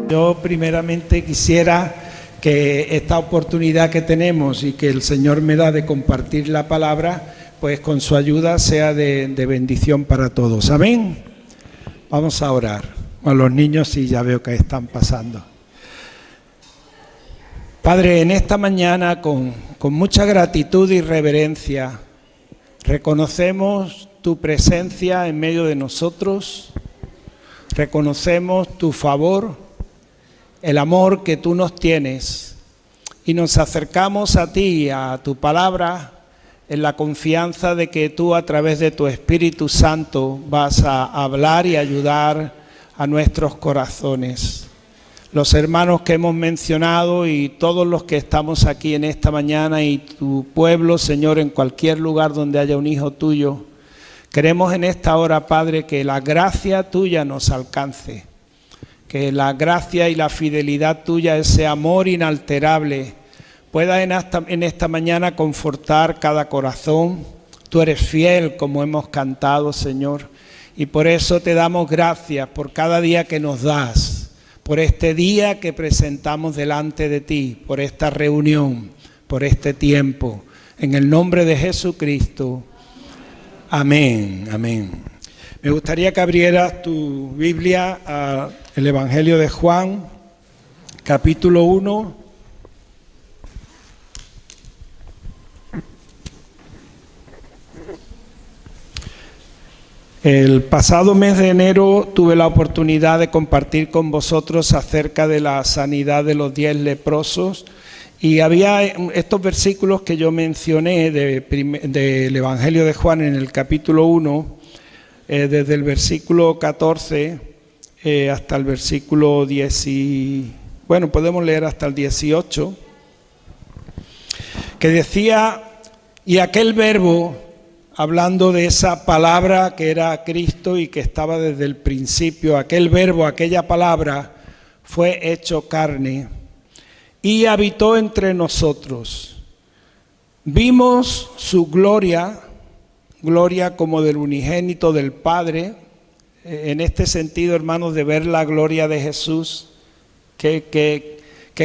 Yo primeramente quisiera que esta oportunidad que tenemos y que el Señor me da de compartir la palabra, pues con su ayuda sea de bendición para todos. Amén. Vamos a orar. A los niños sí ya veo que están pasando. Padre, en esta mañana con mucha gratitud y reverencia reconocemos tu presencia en medio de nosotros, reconocemos tu favor, el amor que tú nos tienes y nos acercamos a ti, a tu palabra, en la confianza de que tú a través de tu Espíritu Santo vas a hablar y ayudar a nuestros corazones. Los hermanos que hemos mencionado y todos los que estamos aquí en esta mañana y tu pueblo, Señor, en cualquier lugar donde haya un hijo tuyo, queremos en esta hora, Padre, que la gracia tuya nos alcance, que la gracia y la fidelidad tuya, ese amor inalterable, pueda en esta mañana confortar cada corazón. Tú eres fiel, como hemos cantado, Señor, y por eso te damos gracias por cada día que nos das, por este día que presentamos delante de ti, por esta reunión, por este tiempo. En el nombre de Jesucristo. Amén, amén. Me gustaría que abrieras tu Biblia al Evangelio de Juan, capítulo 1. El pasado mes de enero tuve la oportunidad de compartir con vosotros acerca de la sanidad de los 10 leprosos y había estos versículos que yo mencioné del Evangelio de Juan en el capítulo 1, desde el versículo 14 hasta el versículo 10 bueno, podemos leer hasta el 18, que decía, y aquel verbo, hablando de esa palabra que era Cristo y que estaba desde el principio, aquel verbo, aquella palabra, fue hecho carne y habitó entre nosotros. Vimos su gloria, gloria como del unigénito del Padre. En este sentido, hermanos, de ver la gloria de Jesús, qué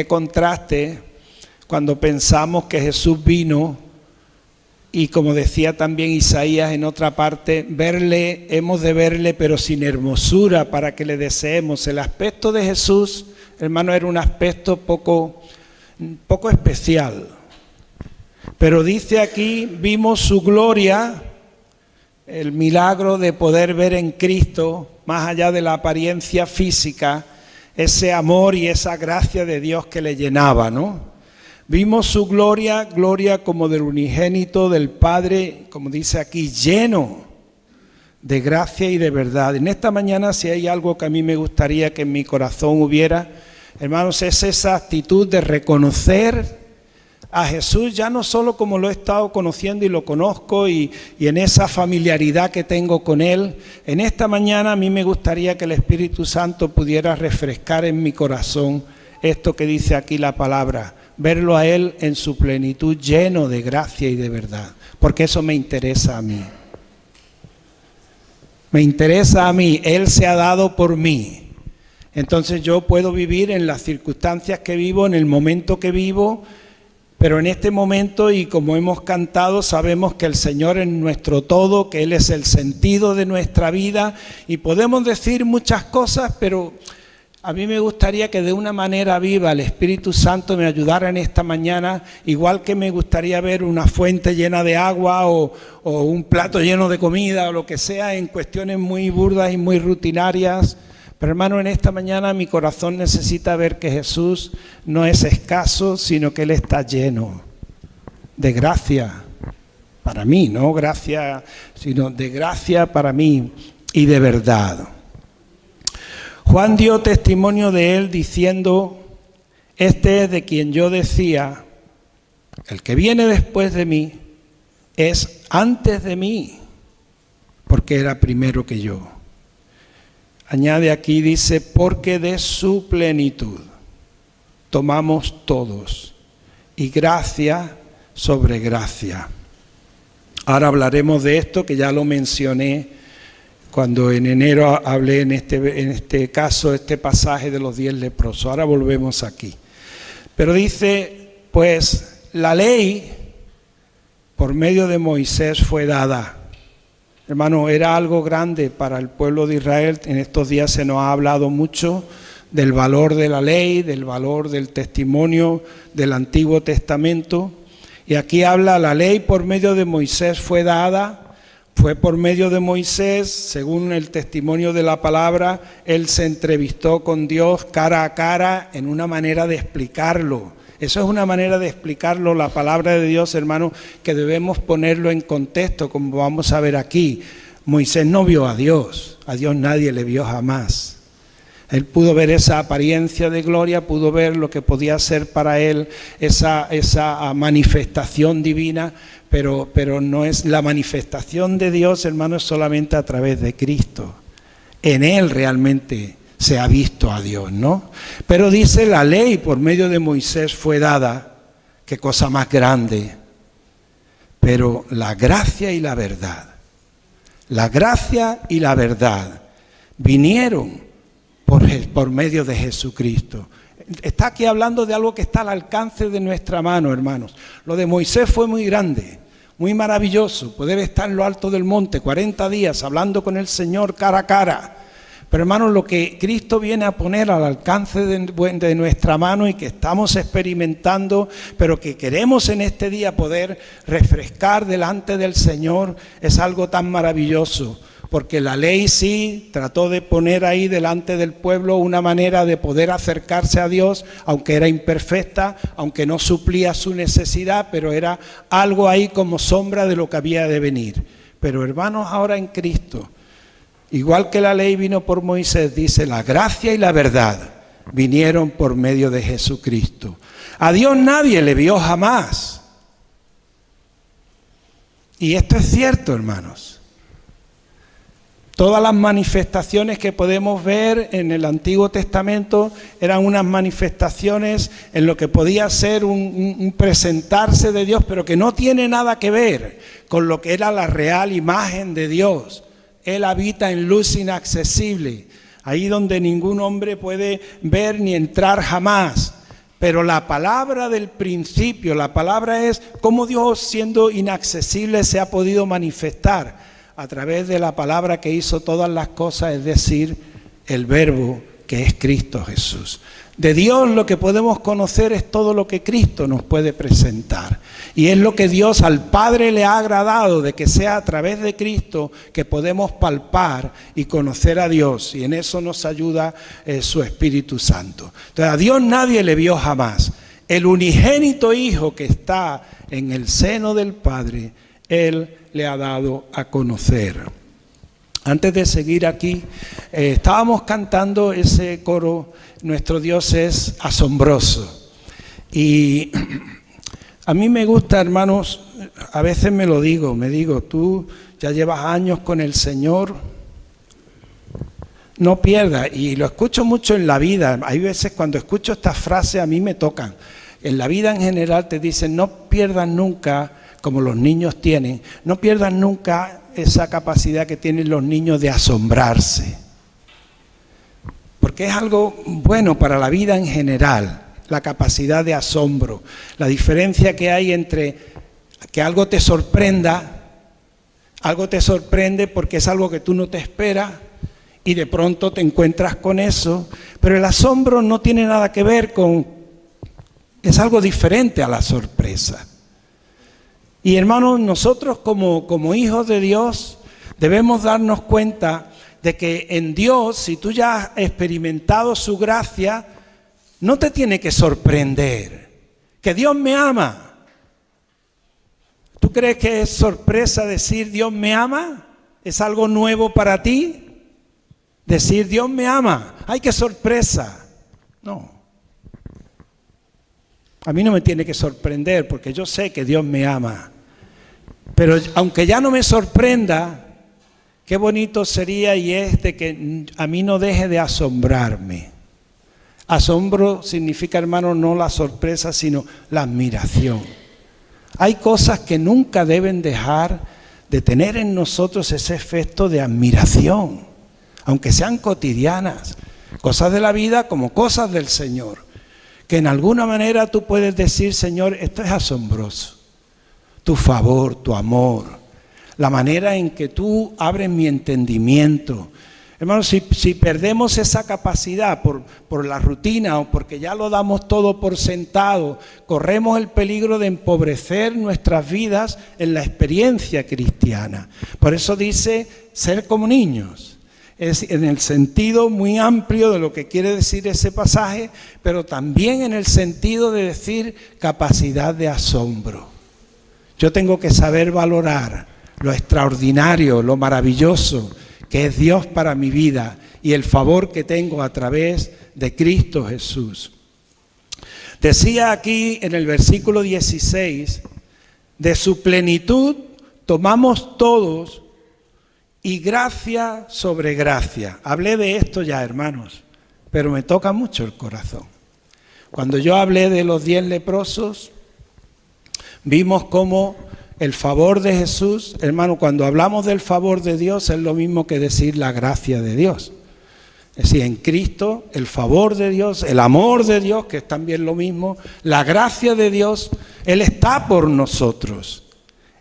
contraste cuando pensamos que Jesús vino. Y como decía también Isaías en otra parte, verle, hemos de verle pero sin hermosura para que le deseemos. El aspecto de Jesús, hermano, era un aspecto poco especial. Pero dice aquí, vimos su gloria, el milagro de poder ver en Cristo, más allá de la apariencia física, ese amor y esa gracia de Dios que le llenaba, ¿no? Vimos su gloria, gloria como del unigénito del Padre, como dice aquí, lleno de gracia y de verdad. En esta mañana, si hay algo que a mí me gustaría que en mi corazón hubiera, hermanos, es esa actitud de reconocer a Jesús, ya no solo como lo he estado conociendo y lo conozco y en esa familiaridad que tengo con Él. En esta mañana a mí me gustaría que el Espíritu Santo pudiera refrescar en mi corazón esto que dice aquí la palabra. Verlo a Él en su plenitud, lleno de gracia y de verdad, porque eso me interesa a mí. Me interesa a mí, Él se ha dado por mí. Entonces yo puedo vivir en las circunstancias que vivo, en el momento que vivo, pero en este momento, y como hemos cantado, sabemos que el Señor es nuestro todo, que Él es el sentido de nuestra vida, y podemos decir muchas cosas, pero a mí me gustaría que de una manera viva el Espíritu Santo me ayudara en esta mañana, igual que me gustaría ver una fuente llena de agua o un plato lleno de comida o lo que sea, en cuestiones muy burdas y muy rutinarias. Pero hermano, en esta mañana mi corazón necesita ver que Jesús no es escaso, sino que Él está lleno de gracia para mí, no gracia, sino de gracia para mí y de verdad. Juan dio testimonio de Él diciendo, este es de quien yo decía, el que viene después de mí es antes de mí, porque era primero que yo. Añade aquí, dice, porque de su plenitud tomamos todos, y gracia sobre gracia. Ahora hablaremos de esto, que ya lo mencioné cuando en enero hablé en este caso, este pasaje de los 10 leprosos. Ahora volvemos aquí. Pero dice, pues la ley por medio de Moisés fue dada. Hermano, era algo grande para el pueblo de Israel. En estos días se nos ha hablado mucho del valor de la ley, del valor del testimonio del Antiguo Testamento. Y aquí habla, la ley por medio de Moisés fue dada. Fue por medio de Moisés, según el testimonio de la palabra, él se entrevistó con Dios cara a cara en una manera de explicarlo. Eso es una manera de explicarlo, la palabra de Dios, hermano, que debemos ponerlo en contexto, como vamos a ver aquí. Moisés no vio a Dios nadie le vio jamás. Él pudo ver esa apariencia de gloria, pudo ver lo que podía ser para él esa manifestación divina, pero no es la manifestación de Dios, hermano, es solamente a través de Cristo. En Él realmente se ha visto a Dios, ¿no? Pero dice, la ley por medio de Moisés fue dada, qué cosa más grande, pero la gracia y la verdad vinieron por medio de Jesucristo. Está aquí hablando de algo que está al alcance de nuestra mano, hermanos. Lo de Moisés fue muy grande, muy maravilloso, poder estar en lo alto del monte 40 días hablando con el Señor cara a cara. Pero hermanos, lo que Cristo viene a poner al alcance de nuestra mano y que estamos experimentando, pero que queremos en este día poder refrescar delante del Señor, es algo tan maravilloso. Porque la ley sí trató de poner ahí delante del pueblo una manera de poder acercarse a Dios, aunque era imperfecta, aunque no suplía su necesidad, pero era algo ahí como sombra de lo que había de venir. Pero hermanos, ahora en Cristo, igual que la ley vino por Moisés, dice, la gracia y la verdad vinieron por medio de Jesucristo. A Dios nadie le vio jamás. Y esto es cierto, hermanos. Todas las manifestaciones que podemos ver en el Antiguo Testamento eran unas manifestaciones en lo que podía ser un presentarse de Dios, pero que no tiene nada que ver con lo que era la real imagen de Dios. Él habita en luz inaccesible, ahí donde ningún hombre puede ver ni entrar jamás. Pero la palabra del principio, la palabra es cómo Dios, siendo inaccesible, se ha podido manifestar a través de la palabra que hizo todas las cosas, es decir, el Verbo que es Cristo Jesús. De Dios lo que podemos conocer es todo lo que Cristo nos puede presentar. Y es lo que Dios al Padre le ha agradado, de que sea a través de Cristo que podemos palpar y conocer a Dios. Y en eso nos ayuda su Espíritu Santo. Entonces a Dios nadie le vio jamás. El unigénito Hijo que está en el seno del Padre, Él le ha dado a conocer. Antes de seguir aquí, estábamos cantando ese coro, nuestro Dios es asombroso. Y a mí me gusta, hermanos, a veces me digo, tú ya llevas años con el Señor, no pierdas, y lo escucho mucho en la vida, hay veces cuando escucho estas frases a mí me tocan. En la vida en general te dicen, no pierdas nunca, como los niños tienen, no pierdan nunca esa capacidad que tienen los niños de asombrarse. Porque es algo bueno para la vida en general, la capacidad de asombro. La diferencia que hay entre que algo te sorprende porque es algo que tú no te esperas y de pronto te encuentras con eso, pero el asombro no tiene nada que ver con, es algo diferente a la sorpresa. Y hermanos, nosotros como hijos de Dios debemos darnos cuenta de que en Dios, si tú ya has experimentado su gracia, no te tiene que sorprender, que Dios me ama. ¿Tú crees que es sorpresa decir Dios me ama? ¿Es algo nuevo para ti? Decir Dios me ama, ¡ay, qué sorpresa! No. A mí no me tiene que sorprender porque yo sé que Dios me ama. Pero aunque ya no me sorprenda, qué bonito sería y es de que a mí no deje de asombrarme. Asombro significa, hermano, no la sorpresa, sino la admiración. Hay cosas que nunca deben dejar de tener en nosotros ese efecto de admiración, aunque sean cotidianas, cosas de la vida como cosas del Señor, que en alguna manera tú puedes decir, Señor, esto es asombroso, tu favor, tu amor, la manera en que tú abres mi entendimiento. Hermanos, si perdemos esa capacidad por la rutina o porque ya lo damos todo por sentado, corremos el peligro de empobrecer nuestras vidas en la experiencia cristiana. Por eso dice ser como niños. Es en el sentido muy amplio de lo que quiere decir ese pasaje, pero también en el sentido de decir capacidad de asombro. Yo tengo que saber valorar lo extraordinario, lo maravilloso que es Dios para mi vida y el favor que tengo a través de Cristo Jesús. Decía aquí en el versículo 16, de su plenitud tomamos todos y gracia sobre gracia. Hablé de esto ya, hermanos, pero me toca mucho el corazón. Cuando yo hablé de los 10 leprosos, vimos cómo el favor de Jesús, hermano, cuando hablamos del favor de Dios es lo mismo que decir la gracia de Dios. Es decir, en Cristo el favor de Dios, el amor de Dios, que es también lo mismo, la gracia de Dios, Él está por nosotros.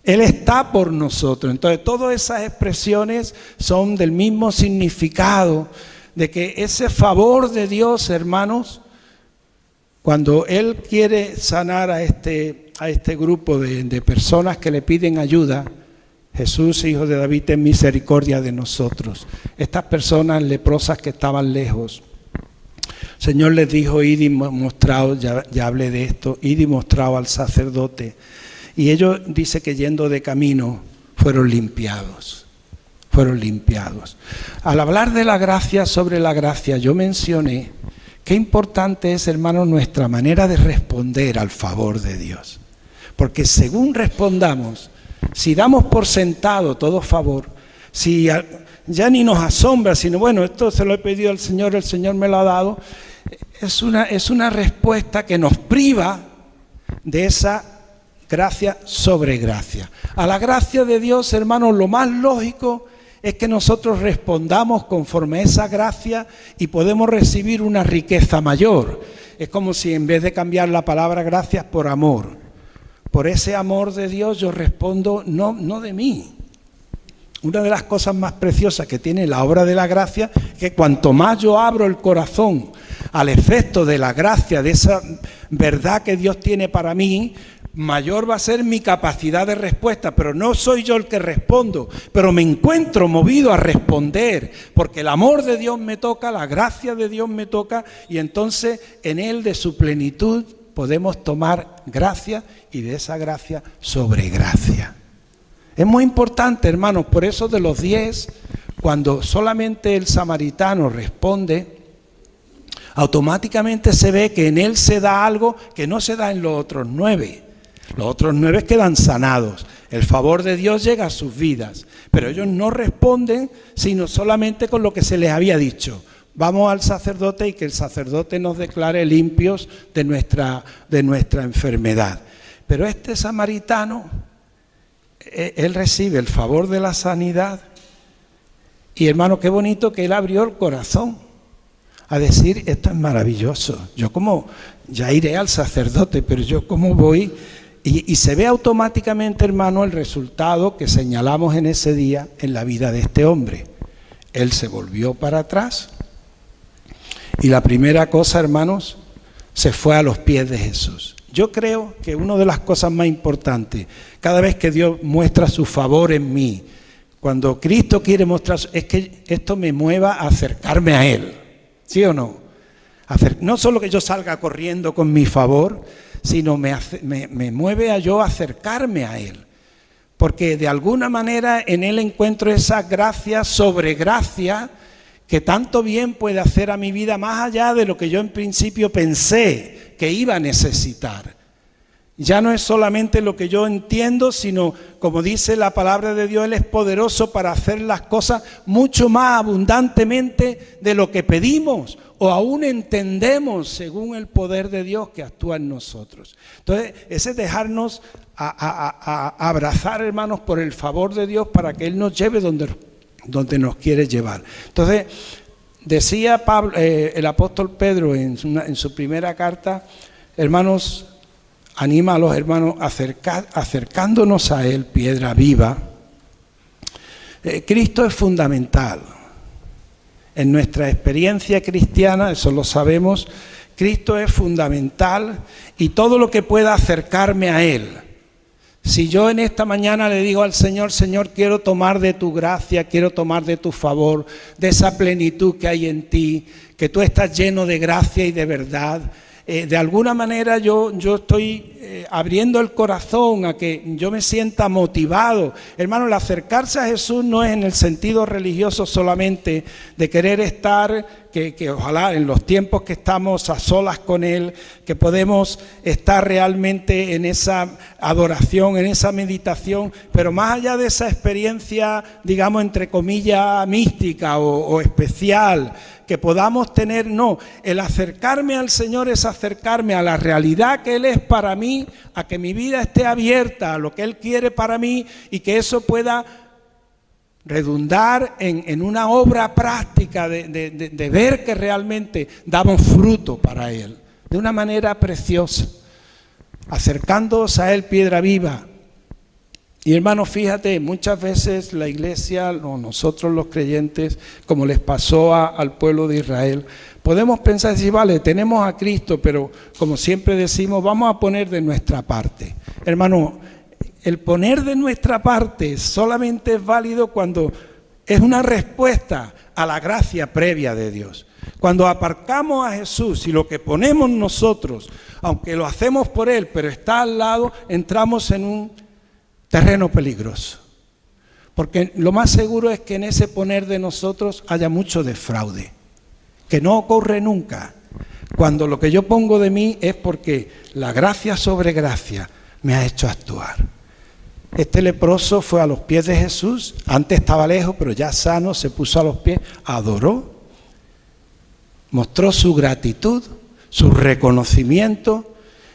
Él está por nosotros. Entonces, todas esas expresiones son del mismo significado, de que ese favor de Dios, hermanos, cuando Él quiere sanar a este grupo de personas que le piden ayuda, Jesús, Hijo de David, ten misericordia de nosotros. Estas personas leprosas que estaban lejos, el Señor les dijo, id y mostraos, ya hablé de esto, id y mostraos al sacerdote. Y ellos, dice que yendo de camino, fueron limpiados. Fueron limpiados. Al hablar de la gracia sobre la gracia, yo mencioné qué importante es, hermanos, nuestra manera de responder al favor de Dios. Porque según respondamos, si damos por sentado todo favor, si ya ni nos asombra, sino bueno, esto se lo he pedido al Señor, el Señor me lo ha dado, es una respuesta que nos priva de esa gracia sobre gracia. A la gracia de Dios, hermanos, lo más lógico es que nosotros respondamos conforme a esa gracia y podemos recibir una riqueza mayor. Es como si en vez de cambiar la palabra gracias por amor, por ese amor de Dios yo respondo no de mí. Una de las cosas más preciosas que tiene la obra de la gracia es que cuanto más yo abro el corazón al efecto de la gracia, de esa verdad que Dios tiene para mí, mayor va a ser mi capacidad de respuesta, pero no soy yo el que respondo, pero me encuentro movido a responder, porque el amor de Dios me toca, la gracia de Dios me toca, y entonces en Él de su plenitud podemos tomar gracia y de esa gracia sobre gracia. Es muy importante, hermanos, por eso de los 10, cuando solamente el samaritano responde, automáticamente se ve que en él se da algo que no se da en los otros 9. Los otros 9 quedan sanados. El favor de Dios llega a sus vidas, pero ellos no responden sino solamente con lo que se les había dicho. Vamos al sacerdote y que el sacerdote nos declare limpios de nuestra enfermedad. Pero este samaritano, él recibe el favor de la sanidad y, hermano, qué bonito que él abrió el corazón a decir, esto es maravilloso. Yo como, ya iré al sacerdote, pero yo cómo voy. Y se ve automáticamente, hermano, el resultado que señalamos en ese día en la vida de este hombre. Él se volvió para atrás y la primera cosa, hermanos, se fue a los pies de Jesús. Yo creo que una de las cosas más importantes, cada vez que Dios muestra su favor en mí, cuando Cristo quiere mostrar, es que esto me mueva a acercarme a Él, ¿sí o no? No solo que yo salga corriendo con mi favor, sino me mueve a yo acercarme a Él. Porque de alguna manera en Él encuentro esa gracia sobre gracia que tanto bien puede hacer a mi vida más allá de lo que yo en principio pensé que iba a necesitar. Ya no es solamente lo que yo entiendo, sino, como dice la palabra de Dios, Él es poderoso para hacer las cosas mucho más abundantemente de lo que pedimos o aún entendemos según el poder de Dios que actúa en nosotros. Entonces, ese es dejarnos a abrazar, hermanos, por el favor de Dios para que Él nos lleve donde nos quiere llevar. Entonces, decía Pablo, el apóstol Pedro en su primera carta, hermanos, anima a los hermanos acercándonos a Él, piedra viva. Cristo es fundamental. En nuestra experiencia cristiana, eso lo sabemos, Cristo es fundamental y todo lo que pueda acercarme a Él. Si yo en esta mañana le digo al Señor, Señor, quiero tomar de tu gracia, quiero tomar de tu favor, de esa plenitud que hay en ti, que tú estás lleno de gracia y de verdad, de alguna manera yo estoy abriendo el corazón a que yo me sienta motivado. Hermano, el acercarse a Jesús no es en el sentido religioso solamente de querer estar, que ojalá en los tiempos que estamos a solas con Él, que podemos estar realmente en esa adoración, en esa meditación, pero más allá de esa experiencia, digamos, entre comillas, mística o especial, que podamos tener, no, el acercarme al Señor es acercarme a la realidad que Él es para mí, a que mi vida esté abierta a lo que Él quiere para mí y que eso pueda redundar en una obra práctica de ver que realmente damos fruto para Él, de una manera preciosa, acercándoos a Él, piedra viva. Y hermanos, fíjate, muchas veces la iglesia, o nosotros los creyentes, como les pasó al pueblo de Israel, podemos pensar y decir, vale, tenemos a Cristo, pero como siempre decimos, vamos a poner de nuestra parte. Hermano, el poner de nuestra parte solamente es válido cuando es una respuesta a la gracia previa de Dios. Cuando aparcamos a Jesús y lo que ponemos nosotros, aunque lo hacemos por Él, pero está al lado, entramos en un terreno peligroso, porque lo más seguro es que en ese poner de nosotros haya mucho defraude, que no ocurre nunca, cuando lo que yo pongo de mí es porque la gracia sobre gracia me ha hecho actuar. Este leproso fue a los pies de Jesús, antes estaba lejos, pero ya sano, se puso a los pies, adoró, mostró su gratitud, su reconocimiento.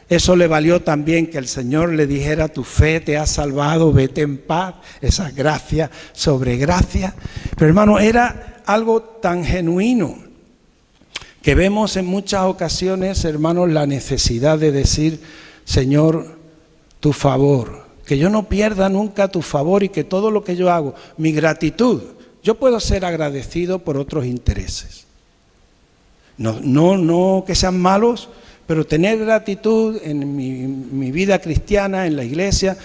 Eso le valió también que el Señor le dijera, tu fe te ha salvado, vete en paz, esa gracia sobre gracia. Pero hermano, era algo tan genuino que vemos en muchas ocasiones, hermanos, la necesidad de decir, Señor, tu favor, que yo no pierda nunca tu favor y que todo lo que yo hago, mi gratitud, yo puedo ser agradecido por otros intereses. No que sean malos, pero tener gratitud en mi vida cristiana, en la iglesia,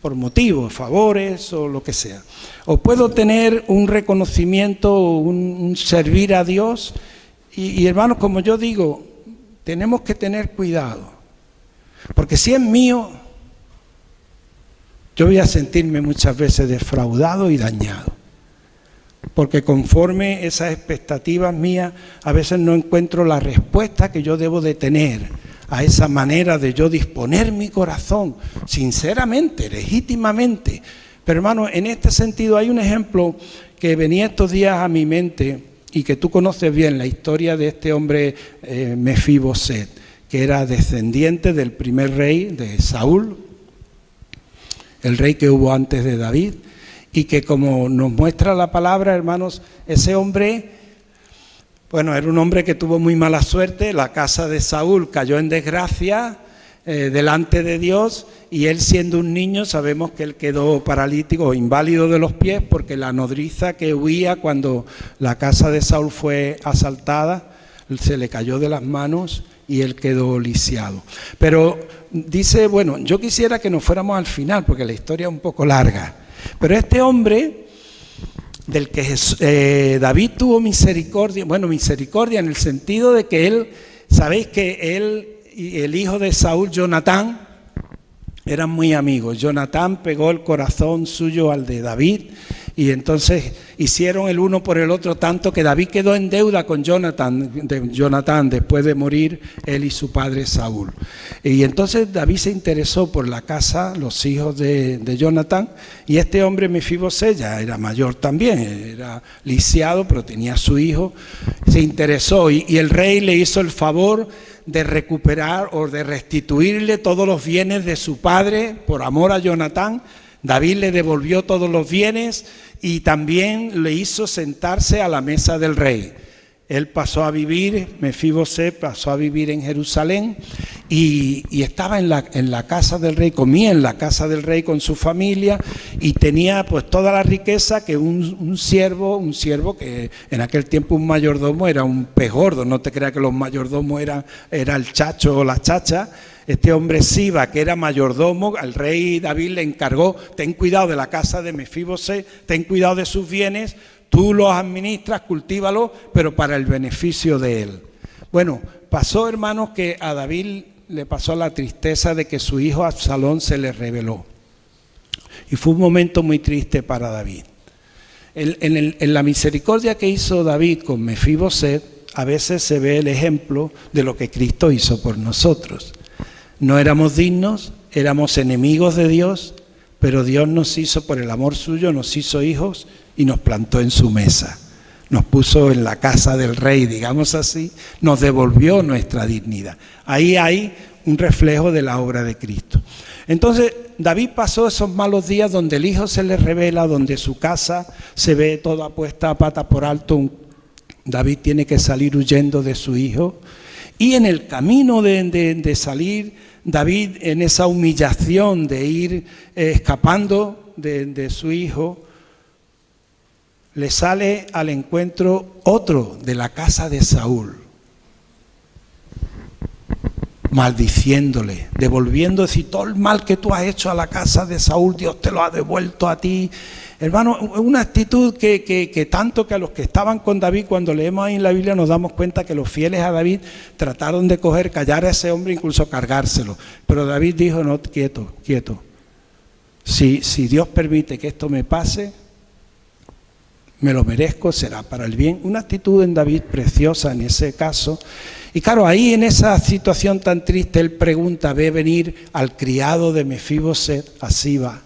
por motivos, favores o lo que sea. O puedo tener un reconocimiento, un servir a Dios. Y hermanos, como yo digo, tenemos que tener cuidado. Porque si es mío, yo voy a sentirme muchas veces defraudado y dañado. Porque conforme esas expectativas mías, a veces no encuentro la respuesta que yo debo de tener a esa manera de yo disponer mi corazón, sinceramente, legítimamente. Pero hermano, en este sentido hay un ejemplo que venía estos días a mi mente y que tú conoces bien, la historia de este hombre Mefiboset, que era descendiente del primer rey de Saúl, el rey que hubo antes de David. Y que como nos muestra la palabra, hermanos, ese hombre, bueno, era un hombre que tuvo muy mala suerte, la casa de Saúl cayó en desgracia delante de Dios y él siendo un niño sabemos que él quedó paralítico o inválido de los pies porque la nodriza que huía cuando la casa de Saúl fue asaltada se le cayó de las manos y él quedó lisiado. Pero dice, bueno, yo quisiera que nos fuéramos al final porque la historia es un poco larga. Pero este hombre, del que David tuvo misericordia, bueno, misericordia en el sentido de que él, sabéis que él y el hijo de Saúl, Jonatán, eran muy amigos. Jonatán pegó el corazón suyo al de David Y entonces hicieron el uno por el otro tanto que David quedó en deuda con Jonatán después de morir él y su padre Saúl. Y entonces David se interesó por la casa, los hijos de Jonatán, y este hombre Mefiboset ya era mayor también, era lisiado, pero tenía su hijo, se interesó y el rey le hizo el favor de recuperar o de restituirle todos los bienes de su padre por amor a Jonatán. David le devolvió todos los bienes y también le hizo sentarse a la mesa del rey. Él pasó a vivir, Mefiboset pasó a vivir en Jerusalén y estaba en la casa del rey, comía en la casa del rey con su familia y tenía pues toda la riqueza que un siervo que en aquel tiempo un mayordomo era un pez gordo. No te creas que los mayordomos era el chacho o la chacha. Este hombre Siba, que era mayordomo, al rey David le encargó: ten cuidado de la casa de Mefiboset, ten cuidado de sus bienes, tú los administras, cultívalos, pero para el beneficio de él. Bueno, pasó, hermanos, que a David le pasó la tristeza de que su hijo Absalón se le rebeló. Y fue un momento muy triste para David. En la misericordia que hizo David con Mefiboset, a veces se ve el ejemplo de lo que Cristo hizo por nosotros. No éramos dignos, éramos enemigos de Dios, pero Dios nos hizo, por el amor suyo, nos hizo hijos y nos plantó en su mesa. Nos puso en la casa del rey, digamos así, nos devolvió nuestra dignidad. Ahí hay un reflejo de la obra de Cristo. Entonces, David pasó esos malos días donde el hijo se le revela, donde su casa se ve toda puesta a pata por alto. David tiene que salir huyendo de su hijo. Y en el camino de salir, David, en esa humillación de ir escapando de su hijo, le sale al encuentro otro de la casa de Saúl, maldiciéndole, devolviendo, decir, todo el mal que tú has hecho a la casa de Saúl, Dios te lo ha devuelto a ti. Hermano, una actitud que tanto que a los que estaban con David, cuando leemos ahí en la Biblia nos damos cuenta que los fieles a David trataron de callar a ese hombre, incluso cargárselo. Pero David dijo: no, quieto. Si Dios permite que esto me pase, me lo merezco, será para el bien. Una actitud en David preciosa en ese caso. Y claro, ahí en esa situación tan triste, él pregunta, ve venir al criado de Mefiboset, a Siba,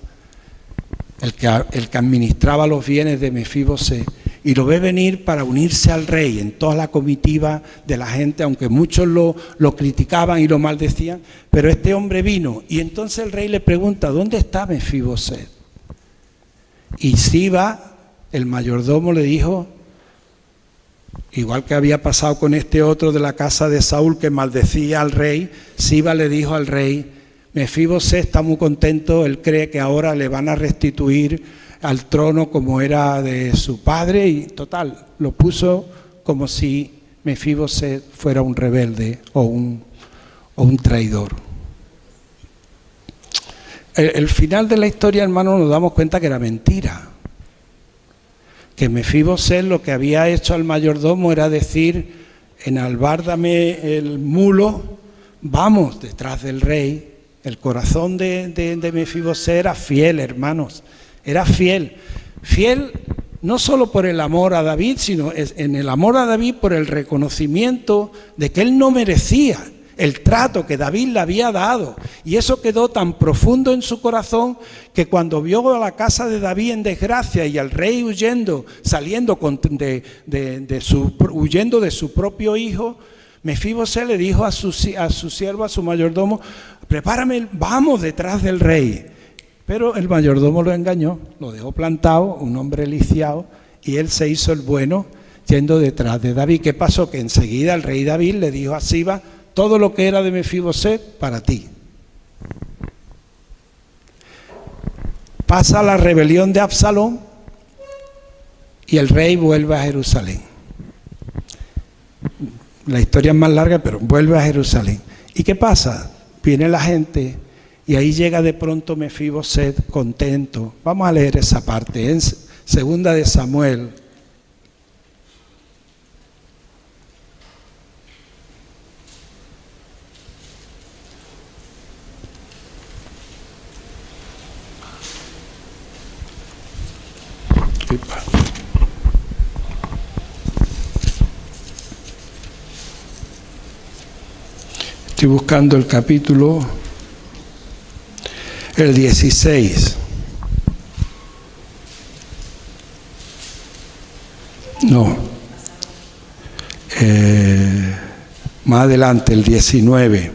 el que administraba los bienes de Mefiboset, y lo ve venir para unirse al rey en toda la comitiva de la gente, aunque muchos lo criticaban y lo maldecían, pero este hombre vino, y entonces el rey le pregunta, ¿dónde está Mefiboset? Y Siba, el mayordomo, le dijo, igual que había pasado con este otro de la casa de Saúl que maldecía al rey, Siba le dijo al rey, Mefiboset está muy contento, él cree que ahora le van a restituir al trono como era de su padre, y total, lo puso como si Mefiboset fuera un rebelde o un traidor. El final de la historia, hermano, nos damos cuenta que era mentira. Que Mefiboset lo que había hecho al mayordomo era decir, enalbárdame el mulo, vamos detrás del rey. El corazón de Mefiboset era fiel, hermanos, era fiel no solo por el amor a David, sino en el amor a David por el reconocimiento de que él no merecía el trato que David le había dado, y eso quedó tan profundo en su corazón que cuando vio a la casa de David en desgracia y al rey huyendo, huyendo de su propio hijo, Mefiboset le dijo a su siervo, a su mayordomo, prepárame, vamos detrás del rey. Pero el mayordomo lo engañó, lo dejó plantado, un hombre lisiado, y él se hizo el bueno yendo detrás de David. ¿Qué pasó? Que enseguida el rey David le dijo a Siba, todo lo que era de Mefiboset para ti. Pasa la rebelión de Absalón y el rey vuelve a Jerusalén. La historia es más larga, pero vuelve a Jerusalén. ¿Y qué pasa? Viene la gente y ahí llega de pronto Mefiboset contento. Vamos a leer esa parte en Segunda de Samuel. Estoy buscando el capítulo, el 16. No. Más adelante, el 19.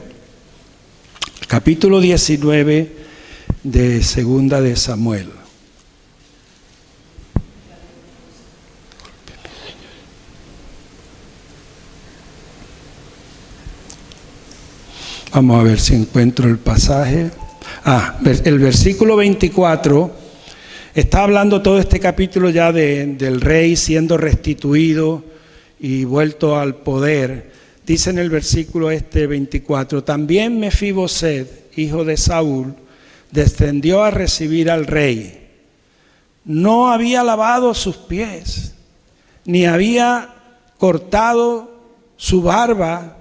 Capítulo 19 de Segunda de Samuel. Vamos a ver si encuentro el pasaje. El versículo 24 está hablando todo este capítulo ya del rey siendo restituido y vuelto al poder. Dice en el versículo 24, también Mefiboset, hijo de Saúl, descendió a recibir al rey. No había lavado sus pies, ni había cortado su barba,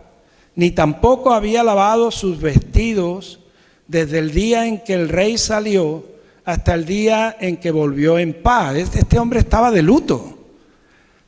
ni tampoco había lavado sus vestidos desde el día en que el rey salió hasta el día en que volvió en paz. Este hombre estaba de luto.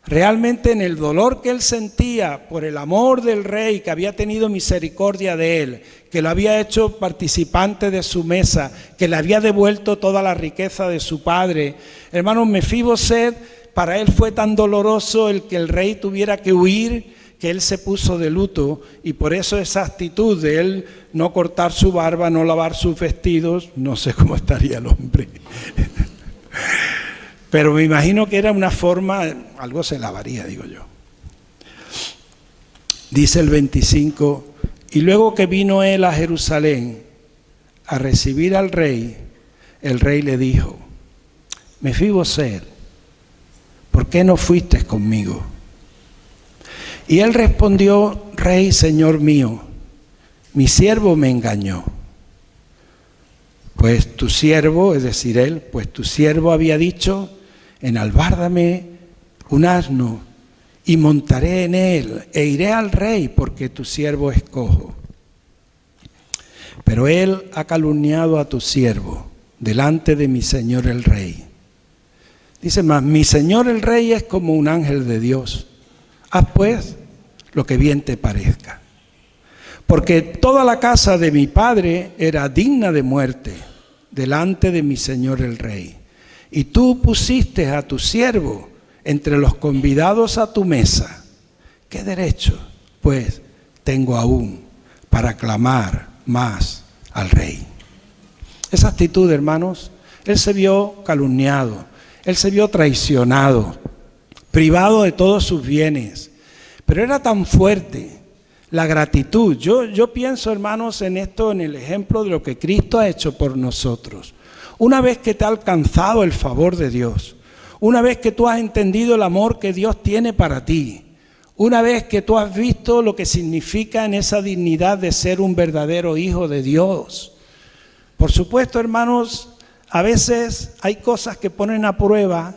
Realmente en el dolor que él sentía por el amor del rey que había tenido misericordia de él, que lo había hecho participante de su mesa, que le había devuelto toda la riqueza de su padre. Hermanos, Mefiboset, para él fue tan doloroso el que el rey tuviera que huir, que él se puso de luto, y por eso esa actitud de él no cortar su barba, no lavar sus vestidos, no sé cómo estaría el hombre. Pero me imagino que era una forma, algo se lavaría, digo yo. Dice el 25, y luego que vino él a Jerusalén a recibir al rey, el rey le dijo, Mefiboset, ¿por qué no fuiste conmigo? Y él respondió, rey, señor mío, mi siervo me engañó. Pues tu siervo, es decir él, pues tu siervo había dicho, enalbárdame un asno y montaré en él e iré al rey porque tu siervo es cojo. Pero él ha calumniado a tu siervo delante de mi señor el rey. Dice más, mi señor el rey es como un ángel de Dios. Haz pues lo que bien te parezca. Porque toda la casa de mi padre era digna de muerte delante de mi señor el rey. Y tú pusiste a tu siervo entre los convidados a tu mesa. ¿Qué derecho, pues, tengo aún para clamar más al rey? Esa actitud, hermanos, él se vio calumniado, él se vio traicionado, privado de todos sus bienes. Pero era tan fuerte la gratitud. Yo pienso, hermanos, en esto, en el ejemplo de lo que Cristo ha hecho por nosotros. Una vez que te ha alcanzado el favor de Dios, una vez que tú has entendido el amor que Dios tiene para ti, una vez que tú has visto lo que significa en esa dignidad de ser un verdadero hijo de Dios. Por supuesto, hermanos, a veces hay cosas que ponen a prueba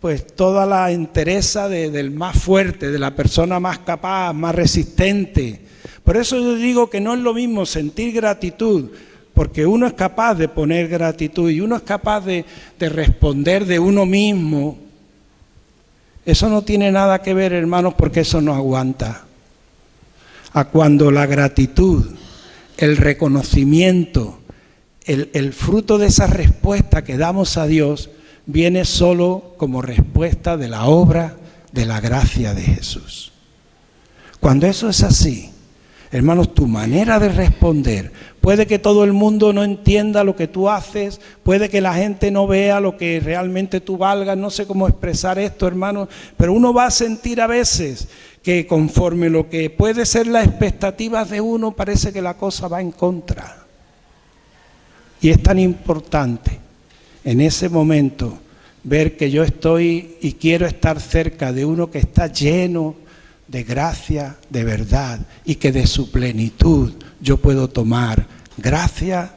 pues toda la entereza del más fuerte, de la persona más capaz, más resistente. Por eso yo digo que no es lo mismo sentir gratitud, porque uno es capaz de poner gratitud y uno es capaz de responder de uno mismo. Eso no tiene nada que ver, hermanos, porque eso no aguanta. A cuando la gratitud, el reconocimiento, el fruto de esa respuesta que damos a Dios, viene solo como respuesta de la obra de la gracia de Jesús. Cuando eso es así, hermanos, tu manera de responder, puede que todo el mundo no entienda lo que tú haces, puede que la gente no vea lo que realmente tú valgas, no sé cómo expresar esto, hermanos, pero uno va a sentir a veces que conforme lo que puede ser las expectativas de uno, parece que la cosa va en contra. Y es tan importante en ese momento ver que yo estoy y quiero estar cerca de uno que está lleno de gracia, de verdad, y que de su plenitud yo puedo tomar gracia,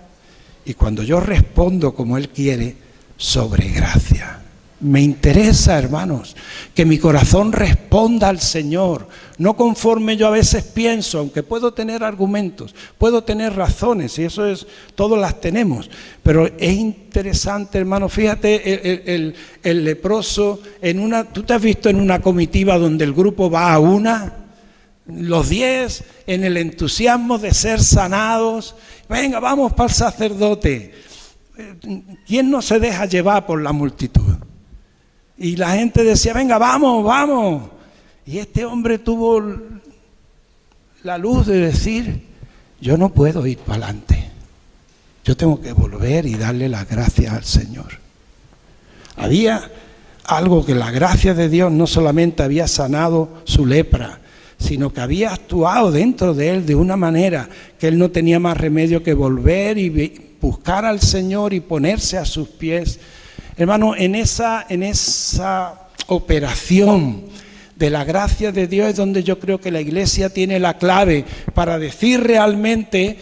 y cuando yo respondo como Él quiere, sobre gracia. Me interesa, hermanos, que mi corazón responda al Señor, no conforme yo a veces pienso, aunque puedo tener argumentos, puedo tener razones, y eso es, todos las tenemos, pero es interesante, hermano, fíjate, el leproso, ¿tú te has visto en una comitiva donde el grupo va a una? Los 10 en el entusiasmo de ser sanados, venga, vamos para el sacerdote. ¿Quién no se deja llevar por la multitud? Y la gente decía, venga, vamos, vamos. Y este hombre tuvo la luz de decir, yo no puedo ir para adelante. Yo tengo que volver y darle las gracias al Señor. Había algo que la gracia de Dios no solamente había sanado su lepra, sino que había actuado dentro de él de una manera que él no tenía más remedio que volver y buscar al Señor y ponerse a sus pies. Hermano, en esa operación de la gracia de Dios es donde yo creo que la Iglesia tiene la clave para decir realmente,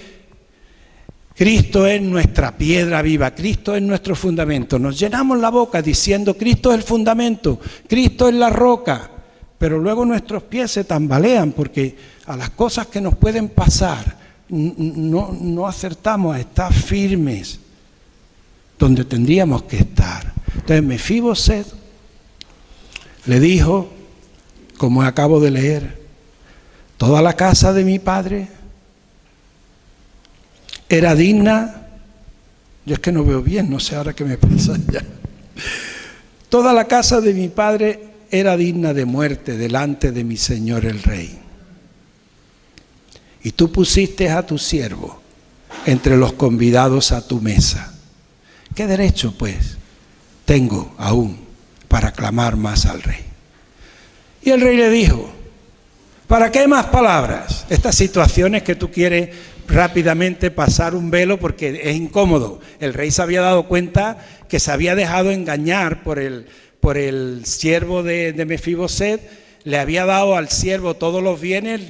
Cristo es nuestra piedra viva, Cristo es nuestro fundamento. Nos llenamos la boca diciendo, Cristo es el fundamento, Cristo es la roca, pero luego nuestros pies se tambalean porque a las cosas que nos pueden pasar no acertamos a estar firmes donde tendríamos que estar. Entonces Mefiboset le dijo, como acabo de leer, toda la casa de mi padre era digna, yo es que no veo bien, no sé ahora qué me pasa ya. Toda la casa de mi padre era digna de muerte delante de mi señor el rey. Y tú pusiste a tu siervo entre los convidados a tu mesa. ¿Qué derecho, pues, tengo aún para clamar más al rey? Y el rey le dijo, ¿para qué más palabras? Estas situaciones que tú quieres rápidamente pasar un velo porque es incómodo. El rey se había dado cuenta que se había dejado engañar por el siervo de Mefiboset, le había dado al siervo todos los bienes,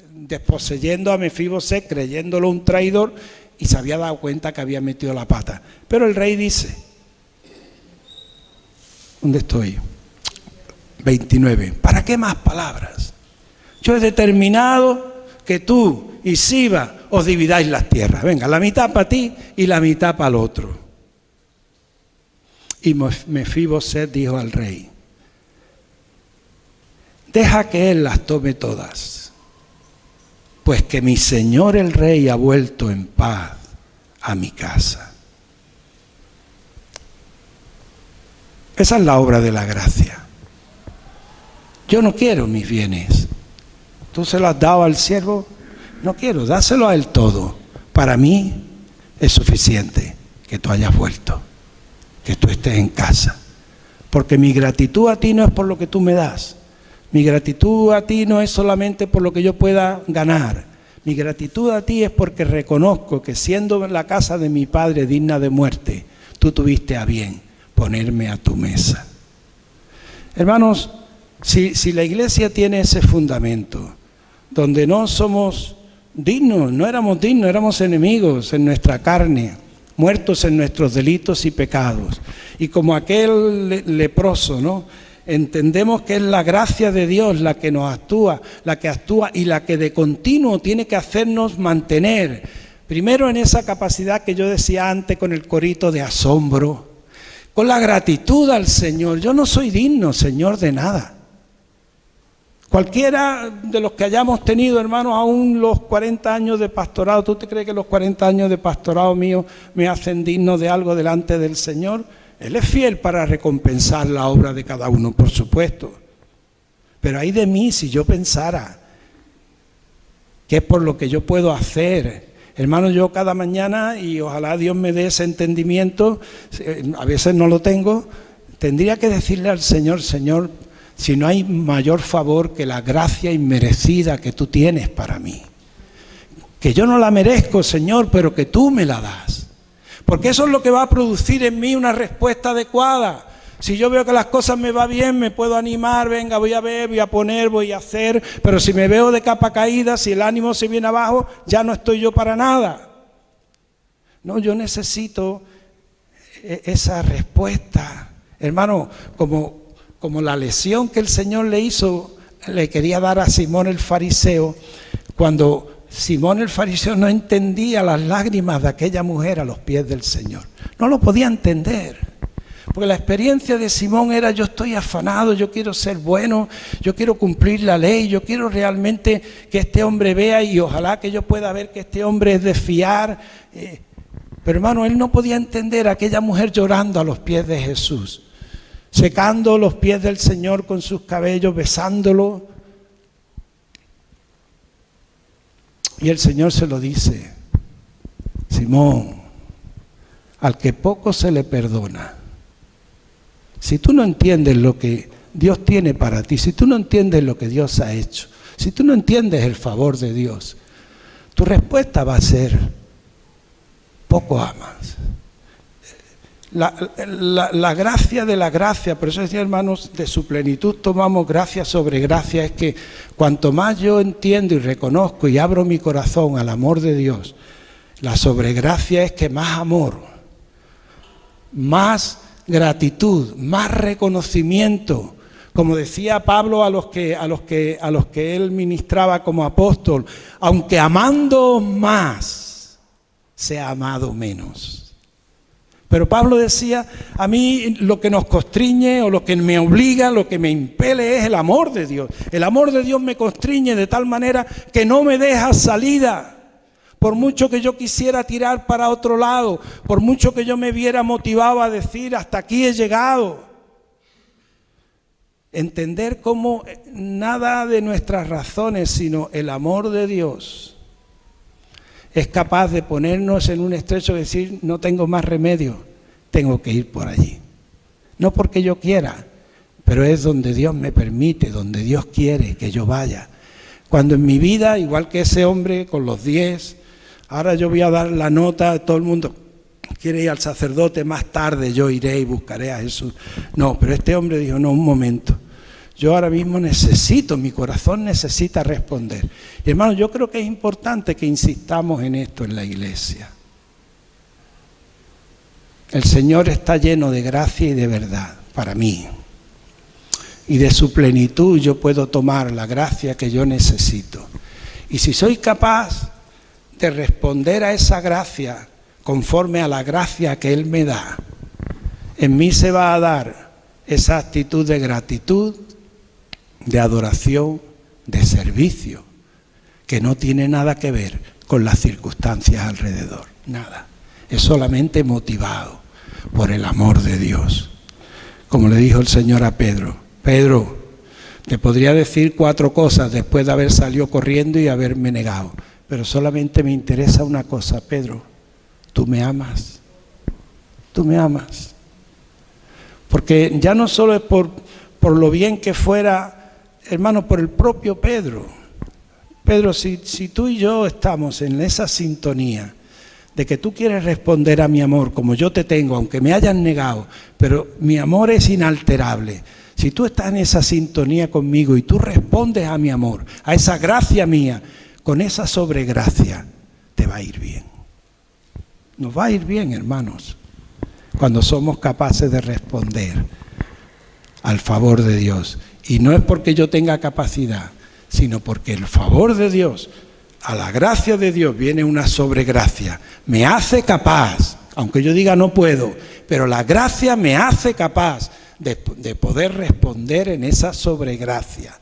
desposeyendo a Mefiboset, creyéndolo un traidor, y se había dado cuenta que había metido la pata. Pero el rey dice, ¿dónde estoy? 29. ¿Para qué más palabras? Yo he determinado que tú y Siba os dividáis las tierras. Venga, la mitad para ti y la mitad para el otro. Y Mefiboset dijo al rey, deja que él las tome todas, pues que mi señor el rey ha vuelto en paz a mi casa. Esa es la obra de la gracia. Yo no quiero mis bienes. Tú se los has dado al siervo, no quiero, dáselo a él todo. Para mí es suficiente que tú hayas vuelto, que tú estés en casa. Porque mi gratitud a ti no es por lo que tú me das. Mi gratitud a ti no es solamente por lo que yo pueda ganar. Mi gratitud a ti es porque reconozco que siendo la casa de mi padre digna de muerte, tú tuviste a bien ponerme a tu mesa. Hermanos, si la iglesia tiene ese fundamento, donde no somos dignos, no éramos dignos, éramos enemigos en nuestra carne, muertos en nuestros delitos y pecados, y como aquel leproso, ¿no? Entendemos que es la gracia de Dios la que nos actúa, la que actúa y la que de continuo tiene que hacernos mantener, primero en esa capacidad que yo decía antes con el corito de asombro, con la gratitud al Señor. Yo no soy digno, Señor, de nada. Cualquiera de los que hayamos tenido, hermanos, aún los 40 años de pastorado, ¿tú te crees que los 40 años de pastorado mío me hacen digno de algo delante del Señor? Él es fiel para recompensar la obra de cada uno, por supuesto. Pero ay de mí si yo pensara que es por lo que yo puedo hacer. Hermano, yo cada mañana, y ojalá Dios me dé ese entendimiento, a veces no lo tengo, tendría que decirle al Señor, Señor, si no hay mayor favor que la gracia inmerecida que tú tienes para mí. Que yo no la merezco, Señor, pero que tú me la das. Porque eso es lo que va a producir en mí una respuesta adecuada. Si yo veo que las cosas me van bien, me puedo animar, venga, voy a ver, voy a poner, voy a hacer. Pero si me veo de capa caída, si el ánimo se viene abajo, ya no estoy yo para nada. No, yo necesito esa respuesta, Hermano, como la lesión que el Señor le hizo, le quería dar a Simón el fariseo, cuando Simón el fariseo no entendía las lágrimas de aquella mujer a los pies del Señor. No lo podía entender. Porque la experiencia de Simón era: yo estoy afanado, yo quiero ser bueno, yo quiero cumplir la ley, yo quiero realmente que este hombre vea y ojalá que yo pueda ver que este hombre es de fiar. Pero hermano, él no podía entender a aquella mujer llorando a los pies de Jesús, secando los pies del Señor con sus cabellos, besándolo. Y el Señor se lo dice: Simón, al que poco se le perdona. Si tú no entiendes lo que Dios tiene para ti, si tú no entiendes lo que Dios ha hecho, si tú no entiendes el favor de Dios, tu respuesta va a ser: poco amas. La gracia de la gracia, por eso decía, hermanos, de su plenitud tomamos gracia sobre gracia. Es que cuanto más yo entiendo y reconozco y abro mi corazón al amor de Dios, la sobregracia es que más amor, más gratitud, más reconocimiento. Como decía Pablo a los que él ministraba como apóstol: aunque amando más, se ha amado menos. Pero Pablo decía: a mí lo que nos constriñe o lo que me obliga, lo que me impele es el amor de Dios. El amor de Dios me constriñe de tal manera que no me deja salida. Por mucho que yo quisiera tirar para otro lado, por mucho que yo me viera motivado a decir: hasta aquí he llegado. Entender cómo nada de nuestras razones, sino el amor de Dios, es capaz de ponernos en un estrecho y decir: no tengo más remedio, tengo que ir por allí. No porque yo quiera, pero es donde Dios me permite, donde Dios quiere que yo vaya. Cuando en mi vida, igual que ese hombre con los 10, ahora yo voy a dar la nota, todo el mundo quiere ir al sacerdote, más tarde yo iré y buscaré a Jesús. No, pero este hombre dijo: no, un momento, yo ahora mismo necesito, mi corazón necesita responder. Y hermano, yo creo que es importante que insistamos en esto en la iglesia. El Señor está lleno de gracia y de verdad para mí. Y de su plenitud yo puedo tomar la gracia que yo necesito. Y si soy capaz de responder a esa gracia conforme a la gracia que Él me da, en mí se va a dar esa actitud de gratitud, de adoración, de servicio, que no tiene nada que ver con las circunstancias alrededor, nada. Es solamente motivado por el amor de Dios. Como le dijo el Señor a Pedro: Pedro, te podría decir 4 cosas después de haber salido corriendo y haberme negado, pero solamente me interesa una cosa, Pedro: tú me amas. Tú me amas. Porque ya no solo es por lo bien que fuera, hermano, por el propio Pedro. Pedro, si tú y yo estamos en esa sintonía de que tú quieres responder a mi amor como yo te tengo, aunque me hayan negado, pero mi amor es inalterable. Si tú estás en esa sintonía conmigo y tú respondes a mi amor, a esa gracia mía, con esa sobregracia, te va a ir bien. Nos va a ir bien, hermanos, cuando somos capaces de responder al favor de Dios. Y no es porque yo tenga capacidad, sino porque el favor de Dios, a la gracia de Dios viene una sobregracia. Me hace capaz, aunque yo diga no puedo, pero la gracia me hace capaz de poder responder en esa sobregracia,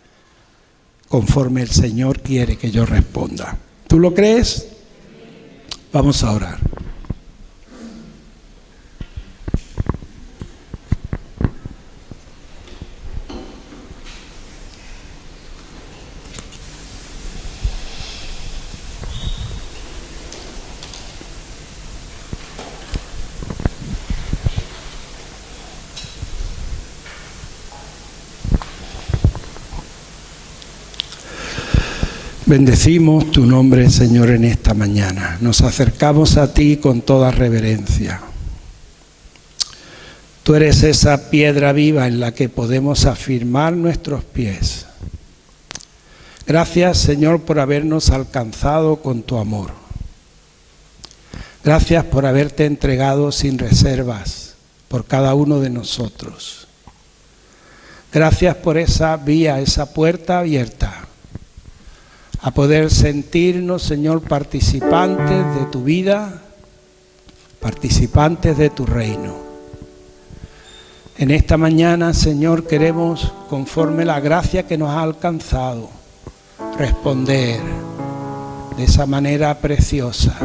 conforme el Señor quiere que yo responda. ¿Tú lo crees? Vamos a orar. Bendecimos tu nombre, Señor, en esta mañana. Nos acercamos a ti con toda reverencia. Tú eres esa piedra viva en la que podemos afirmar nuestros pies. Gracias, Señor, por habernos alcanzado con tu amor. Gracias por haberte entregado sin reservas por cada uno de nosotros. Gracias por esa vía, esa puerta abierta, a poder sentirnos, Señor, participantes de tu vida, participantes de tu reino. En esta mañana, Señor, queremos, conforme la gracia que nos ha alcanzado, responder de esa manera preciosa,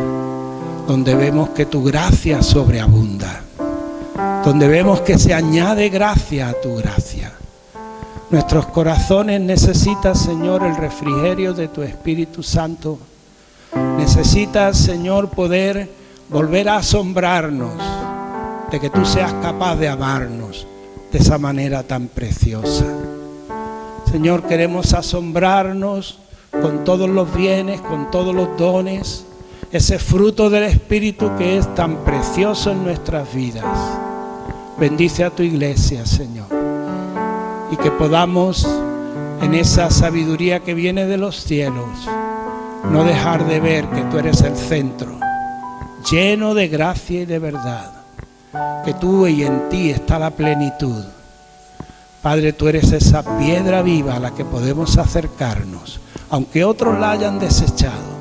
donde vemos que tu gracia sobreabunda, donde vemos que se añade gracia a tu gracia. Nuestros corazones necesitan, Señor, el refrigerio de tu Espíritu Santo. Necesitas, Señor, poder volver a asombrarnos de que tú seas capaz de amarnos de esa manera tan preciosa. Señor, queremos asombrarnos con todos los bienes, con todos los dones, ese fruto del Espíritu que es tan precioso en nuestras vidas. Bendice a tu iglesia, Señor, y que podamos, en esa sabiduría que viene de los cielos, no dejar de ver que tú eres el centro, lleno de gracia y de verdad, que tú y en ti está la plenitud. Padre, tú eres esa piedra viva a la que podemos acercarnos, aunque otros la hayan desechado,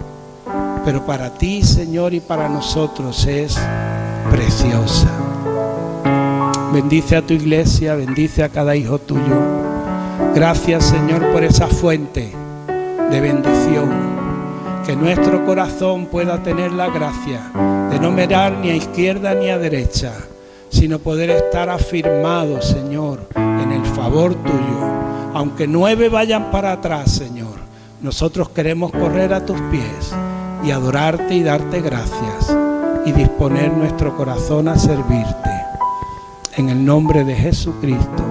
pero para ti, Señor, y para nosotros es preciosa. Bendice a tu iglesia, bendice a cada hijo tuyo. Gracias, Señor, por esa fuente de bendición. Que nuestro corazón pueda tener la gracia de no mirar ni a izquierda ni a derecha, sino poder estar afirmado, Señor, en el favor tuyo. Aunque 9 vayan para atrás, Señor, nosotros queremos correr a tus pies y adorarte y darte gracias y disponer nuestro corazón a servirte. En el nombre de Jesucristo.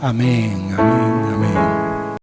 Amén, amén, amén.